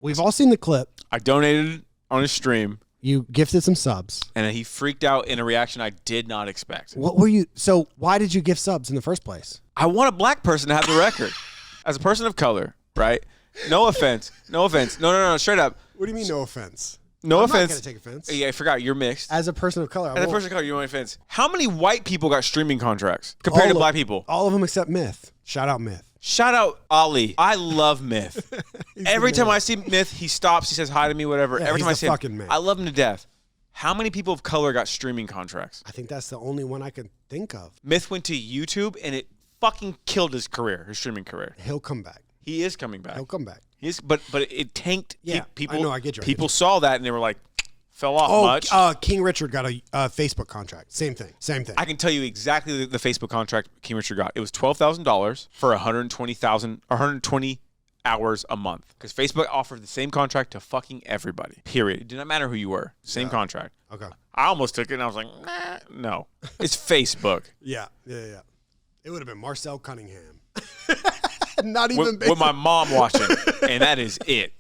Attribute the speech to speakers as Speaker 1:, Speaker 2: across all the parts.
Speaker 1: We've all seen the clip.
Speaker 2: I donated on his stream.
Speaker 1: You gifted some subs.
Speaker 2: And he freaked out in a reaction I did not expect.
Speaker 1: What were you? So why did you gift subs in the first place?
Speaker 2: I want a black person to have the record. As a person of color, right? No offense. No, straight up.
Speaker 1: What do you mean no offense?
Speaker 2: No
Speaker 1: I'm
Speaker 2: offense.
Speaker 1: I'm not going to take offense.
Speaker 2: Yeah, I forgot. You're mixed.
Speaker 1: As a person of color,
Speaker 2: As a person of color, you want offense. How many white people got streaming contracts compared to black people?
Speaker 1: All of them except Myth. Shout out Myth.
Speaker 2: Shout out Ali. I love Myth. Every time I see Myth, he stops. He says hi to me, whatever.
Speaker 1: Yeah,
Speaker 2: Every time I see
Speaker 1: him,
Speaker 2: Myth. I love him to death. How many people of color got streaming contracts?
Speaker 1: I think that's the only one I can think of.
Speaker 2: Myth went to YouTube, and it fucking killed his career, his streaming career.
Speaker 1: He'll come back.
Speaker 2: He is coming back.
Speaker 1: He'll come back.
Speaker 2: But it tanked.
Speaker 1: Yeah,
Speaker 2: people.
Speaker 1: I know. I get you.
Speaker 2: People saw that and they were like, fell off much.
Speaker 1: King Richard got a Facebook contract. Same thing. I
Speaker 2: can tell you exactly the Facebook contract King Richard got. It was $12,000 for 120 hours a month. Because Facebook offered the same contract to fucking everybody. Period. It did not matter who you were. Same contract.
Speaker 1: Okay.
Speaker 2: I almost took it and I was like, nah, no. It's Facebook.
Speaker 1: Yeah. It would have been Marcel Cunningham. Not even
Speaker 2: with my mom watching, and that is it.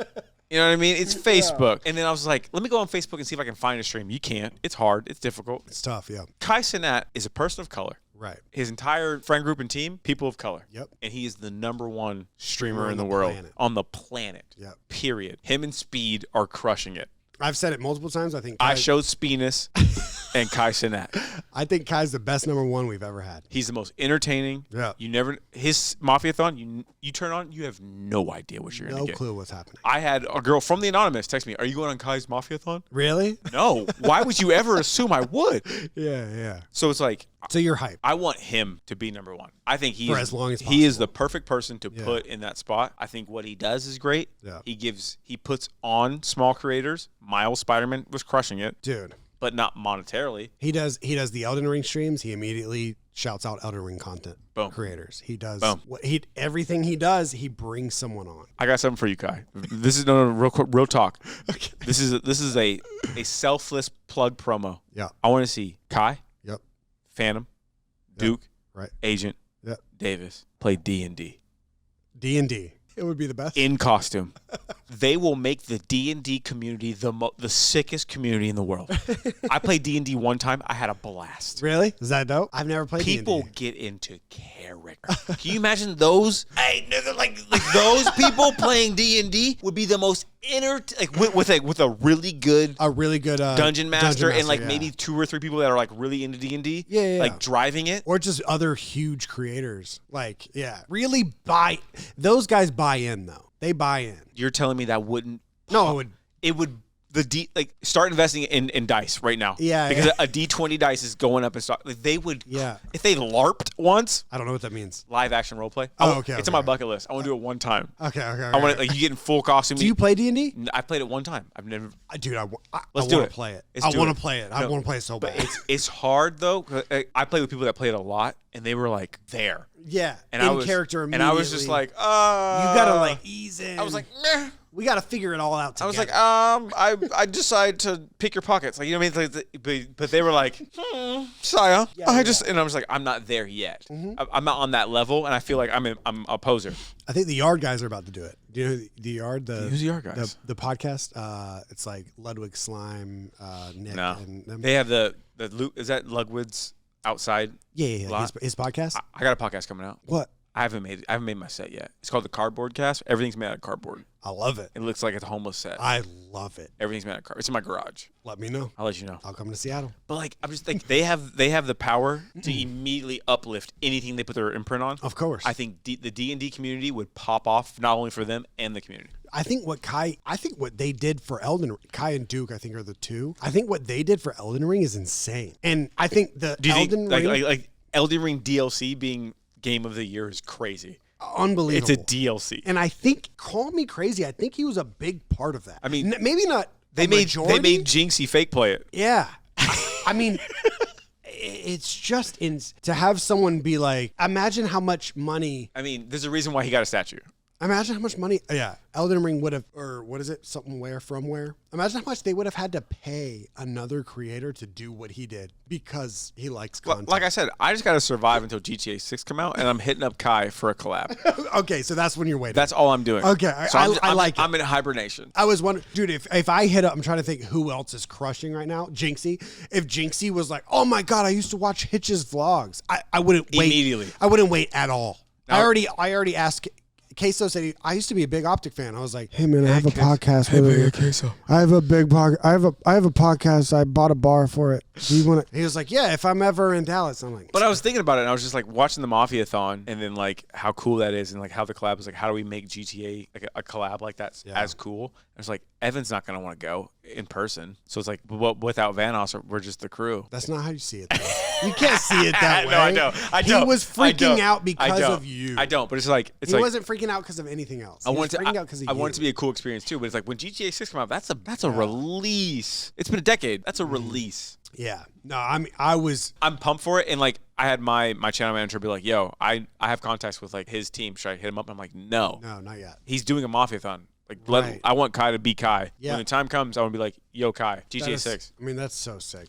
Speaker 2: You know what I mean? It's Facebook. Yeah. And then I was like, let me go on Facebook and see if I can find a stream. You can't. It's hard. It's difficult.
Speaker 1: It's tough, yeah.
Speaker 2: Kai Cenat is a person of color.
Speaker 1: Right.
Speaker 2: His entire friend group and team, people of color.
Speaker 1: Yep.
Speaker 2: And he is the #1 streamer in the world. On the planet.
Speaker 1: Yep.
Speaker 2: Period. Him and Speed are crushing it.
Speaker 1: I've said it multiple times. I think
Speaker 2: I showed Speenus and Kai Cenat.
Speaker 1: I think Kai's the best #1 we've ever had.
Speaker 2: He's the most entertaining.
Speaker 1: Yeah.
Speaker 2: His Mafiathon, you turn on, you have no idea what you're going to get.
Speaker 1: No clue what's happening.
Speaker 2: I had a girl from the Anonymous text me, are you going on Kai's Mafiathon?
Speaker 1: Really?
Speaker 2: No. Why would you ever assume I would?
Speaker 1: Yeah.
Speaker 2: So it's like.
Speaker 1: So you're hyped.
Speaker 2: I want him to be #1. I think
Speaker 1: for as long as possible.
Speaker 2: He is the perfect person to put in that spot. I think what he does is great.
Speaker 1: Yeah.
Speaker 2: He puts on small creators. Miles Spider-Man was crushing it.
Speaker 1: Dude.
Speaker 2: But not monetarily.
Speaker 1: He does the Elden Ring streams. He immediately shouts out Elden Ring content creators. He does everything he does, he brings someone on.
Speaker 2: I got something for you, Kai. This is real talk. Okay. This is a selfless plug promo.
Speaker 1: Yeah.
Speaker 2: I want to see Kai.
Speaker 1: Yep.
Speaker 2: Phantom, Duke,
Speaker 1: right?
Speaker 2: Agent, Davis play D&D.
Speaker 1: D&D. It would be the best.
Speaker 2: In costume. They will make the D&D community the sickest community in the world. I played D&D one time. I had a blast.
Speaker 1: Really? Is that dope? I've never played
Speaker 2: People
Speaker 1: D&D.
Speaker 2: get into character. Can you imagine those? Hey, nigga, like those people playing D&D would be the most with a really good dungeon master and maybe 2 or 3 people that are like really into D&D.
Speaker 1: Yeah.
Speaker 2: Like driving it.
Speaker 1: Or just other huge creators. Like, yeah. Really those guys buy in though. They buy in.
Speaker 2: You're telling me that wouldn't?
Speaker 1: No, it would.
Speaker 2: Start investing in dice right now.
Speaker 1: Yeah,
Speaker 2: because a D20 dice is going up in stock. Like they would.
Speaker 1: Yeah.
Speaker 2: If they LARPed once.
Speaker 1: I don't know what that means.
Speaker 2: Live action role play.
Speaker 1: Okay.
Speaker 2: It's on my bucket list. I want to do it one time.
Speaker 1: Okay.
Speaker 2: I want it you get in full costume.
Speaker 1: Do you play D&D?
Speaker 2: I played it one time. I've never.
Speaker 1: Dude, I
Speaker 2: want
Speaker 1: to play it. I want to play it. I want to play it so bad.
Speaker 2: It's hard though. I play with people that play it a lot, and they were like there.
Speaker 1: Yeah.
Speaker 2: And
Speaker 1: character immediately.
Speaker 2: And I was just like, you
Speaker 1: gotta ease in.
Speaker 2: I was like, meh.
Speaker 1: We got to figure it all out together.
Speaker 2: I was like, I decided to pick your pockets. Like, you know what I mean? But they were like, Saya. And I was like, I'm not there yet. Mm-hmm. I'm not on that level, and I feel like I'm a poser.
Speaker 1: I think the Yard guys are about to do it. Do you know the Yard?
Speaker 2: Who's the Yard guys?
Speaker 1: The podcast. It's like Ludwig Slime, Nick.
Speaker 2: No.
Speaker 1: And them.
Speaker 2: They have the is that Ludwig's outside?
Speaker 1: Yeah. His podcast?
Speaker 2: I got a podcast coming out.
Speaker 1: What?
Speaker 2: I haven't made my set yet. It's called the Cardboard Cast. Everything's made out of cardboard.
Speaker 1: I love it.
Speaker 2: It looks like it's a homeless set.
Speaker 1: I love it.
Speaker 2: Everything's made out of cardboard. It's in my garage.
Speaker 1: Let me know.
Speaker 2: I'll let you know.
Speaker 1: I'll come to Seattle.
Speaker 2: But like, I'm just like they have the power to immediately uplift anything they put their imprint on.
Speaker 1: Of course.
Speaker 2: I think the D&D community would pop off not only for them and the community.
Speaker 1: I think what they did for Elden Ring, Kai and Duke, I think are the two. I think what they did for Elden Ring is insane. And I think Elden Ring,
Speaker 2: like Elden Ring DLC being Game of the Year is crazy.
Speaker 1: Unbelievable.
Speaker 2: It's a DLC.
Speaker 1: And I think, call me crazy, I think he was a big part of that. I mean, maybe not
Speaker 2: they made Jinxie fake play it.
Speaker 1: Yeah. I mean, it's just to have someone be like, imagine how much money.
Speaker 2: I mean, there's a reason why he got a statue.
Speaker 1: Imagine how much money. Yeah, Elden Ring would have, or what is it? Something where from where? Imagine how much they would have had to pay another creator to do what he did because he likes content.
Speaker 2: Like I said, I just got to survive until GTA 6 come out, and I'm hitting up Kai for a collab.
Speaker 1: Okay, so that's when you're waiting.
Speaker 2: That's all I'm doing.
Speaker 1: Okay,
Speaker 2: so
Speaker 1: I like it.
Speaker 2: I'm in hibernation.
Speaker 1: I was wondering, dude, if I hit up, I'm trying to think who else is crushing right now. Jinxie. If Jinxie was like, oh my God, I used to watch Hitch's vlogs, I wouldn't wait.
Speaker 2: Immediately.
Speaker 1: I wouldn't wait at all.
Speaker 2: No.
Speaker 1: I already asked. Queso said I used to be a big Optic fan. I was like, "Hey man, I have a podcast. Hey, Queso. I have a big podcast. I have a podcast. I bought a bar for it. Do you want to?" He was like, "Yeah, if I'm ever in Dallas." I'm like,
Speaker 2: but I was thinking about it, and I was just like watching the Mafia-thon, and then like how cool that is, and like how the collab was like, how do we make GTA like a collab like that as cool? I was like, Evan's not gonna want to go in person, so it's like, without Vanoss, we're just the crew.
Speaker 1: That's not how you see it, though. You can't see it that way.
Speaker 2: No, I know.
Speaker 1: He was freaking out because of you.
Speaker 2: I don't, but it's like
Speaker 1: he wasn't freaking out because of anything else. I want it
Speaker 2: to be a cool experience too, but it's like when GTA 6 came out, that's a release. It's been a decade. That's a release.
Speaker 1: Yeah. No, I'm
Speaker 2: pumped for it, and like I had my channel manager be like, "Yo, I have contacts with like his team. Should I hit him up?" And I'm like, "No,
Speaker 1: not yet.
Speaker 2: He's doing a Mafia-thon. Like, I want Kai to be Kai.
Speaker 1: Yeah.
Speaker 2: When the time comes, I want to be like, yo, Kai, GTA 6.
Speaker 1: I mean, that's so sick.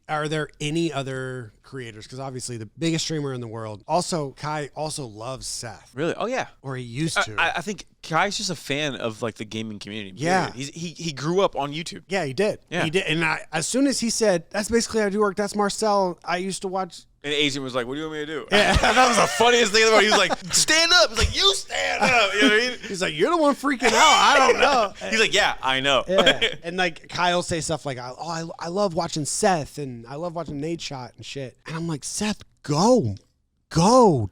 Speaker 1: Are there any other creators? Because obviously the biggest streamer in the world. Also, Kai also loves Seth.
Speaker 2: Really? Oh, yeah.
Speaker 1: Or he used to.
Speaker 2: I think Kai's just a fan of like the gaming community.
Speaker 1: Yeah.
Speaker 2: He grew up on YouTube.
Speaker 1: Yeah, he did.
Speaker 2: Yeah.
Speaker 1: He did. And as soon as he said, that's basically how I do work. That's Marcel. I used to watch.
Speaker 2: And the agent was like, what do you want me to do?
Speaker 1: Yeah.
Speaker 2: That was the funniest thing about it. He was like, stand up. He's like, you stand up. You know what I mean?
Speaker 1: He's like, you're the one freaking out. I don't know.
Speaker 2: He's like, yeah, I know.
Speaker 1: Yeah. And like Kyle say stuff like, I love watching Seth and I love watching Nate Shot and shit. And I'm like, Seth, go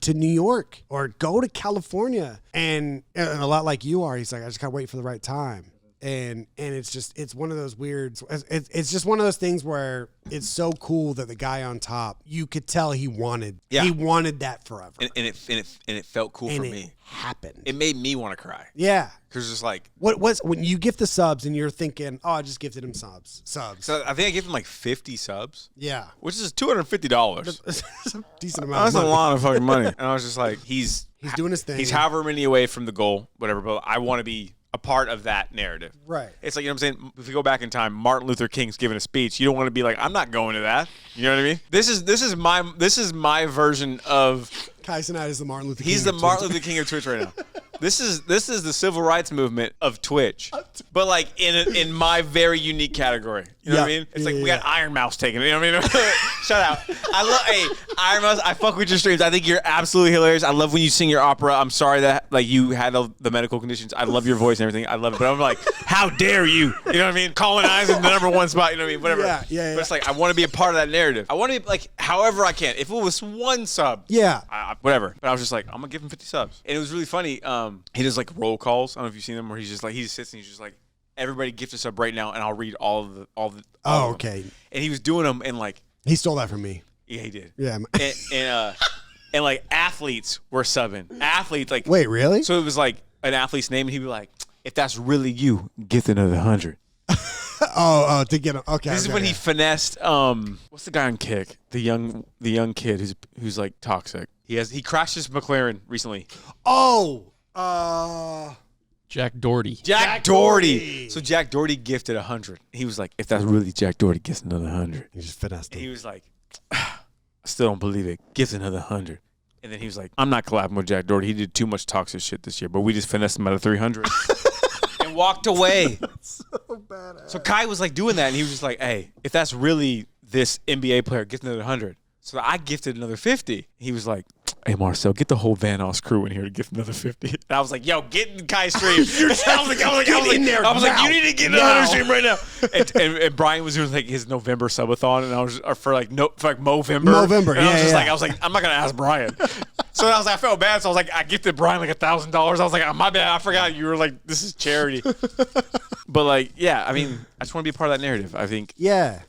Speaker 1: to New York or go to California. And a lot like you are, he's like, I just gotta wait for the right time. And it's one of those weird, it's just one of those things where it's so cool that the guy on top, you could tell he wanted that forever.
Speaker 2: And it felt cool for me.
Speaker 1: Happened.
Speaker 2: It made me want to cry.
Speaker 1: Yeah.
Speaker 2: Because it's just like,
Speaker 1: when you gift the subs and you're thinking, oh, I just gifted him subs.
Speaker 2: So I think I gave him like 50 subs.
Speaker 1: Yeah.
Speaker 2: Which is $250.
Speaker 1: That's a decent amount of money.
Speaker 2: That's a lot of fucking money. And I was just like, he's
Speaker 1: doing his thing.
Speaker 2: He's however many away from the goal, whatever, but I want to be a part of that narrative.
Speaker 1: Right.
Speaker 2: It's like, you know what I'm saying? If we go back in time, Martin Luther King's giving a speech. You don't want to be like, I'm not going to that. You know what I mean? This is my version of
Speaker 1: Kai Cenat is the Martin Luther King.
Speaker 2: He's the Martin Luther King of Twitch right now. This is the civil rights movement of Twitch, but like in my very unique category. You know what I mean? It's like we got Iron Mouse taking it. You know what I mean? Shout out. Iron Mouse. I fuck with your streams. I think you're absolutely hilarious. I love when you sing your opera. I'm sorry that like you had the medical conditions. I love your voice and everything. I love it. But I'm like, how dare you? You know what I mean? Colonizing the #1 spot. You know what I mean? Whatever.
Speaker 1: Yeah.
Speaker 2: But it's like I want to be a part of that narrative. I want to be like however I can. If it was 1 sub, whatever. But I was just like, I'm gonna give him 50 subs, and it was really funny. He does like roll calls. I don't know if you've seen them, where he sits and he's just like, everybody gift a sub right now, and I'll read all the.
Speaker 1: Oh, okay.
Speaker 2: And he was doing them, and like
Speaker 1: he stole that from me.
Speaker 2: Yeah, he did.
Speaker 1: Yeah.
Speaker 2: And like athletes were subbing. Athletes like.
Speaker 1: Wait, really?
Speaker 2: So it was like an athlete's name, and he'd be like, if that's really you, gift another 100.
Speaker 1: To get him. Okay.
Speaker 2: This is when he finessed. What's the guy on Kick? The young kid who's like toxic. He crashed his McLaren recently.
Speaker 3: Jack Doherty.
Speaker 2: Jack Doherty. So Jack Doherty gifted 100. He was like, if that's really Jack Doherty, gets another 100.
Speaker 1: He just finessed him.
Speaker 2: He was like, I still don't believe it. Gives another 100. And then he was like, I'm not collabing with Jack Doherty. He did too much toxic shit this year, but we just finessed him out of 300. And walked away.
Speaker 1: That's so badass.
Speaker 2: So Kai was like doing that, and he was just like, hey, if that's really this NBA player, gift another 100. So I gifted another 50. He was like, hey, Marcel, get the whole Vanoss crew in here to gift another 50. And I was like, yo, get in Kai's stream. I was like, you need to get in another stream right now. And Brian was doing like his November subathon, and I was for Movember. And I was like, I'm not gonna ask Brian. So I felt bad. So I was like, I gifted Brian like $1,000. I was like, my bad. I forgot you were like, this is charity. But like, yeah, I mean, I just want to be a part of that narrative. I think.
Speaker 1: Yeah.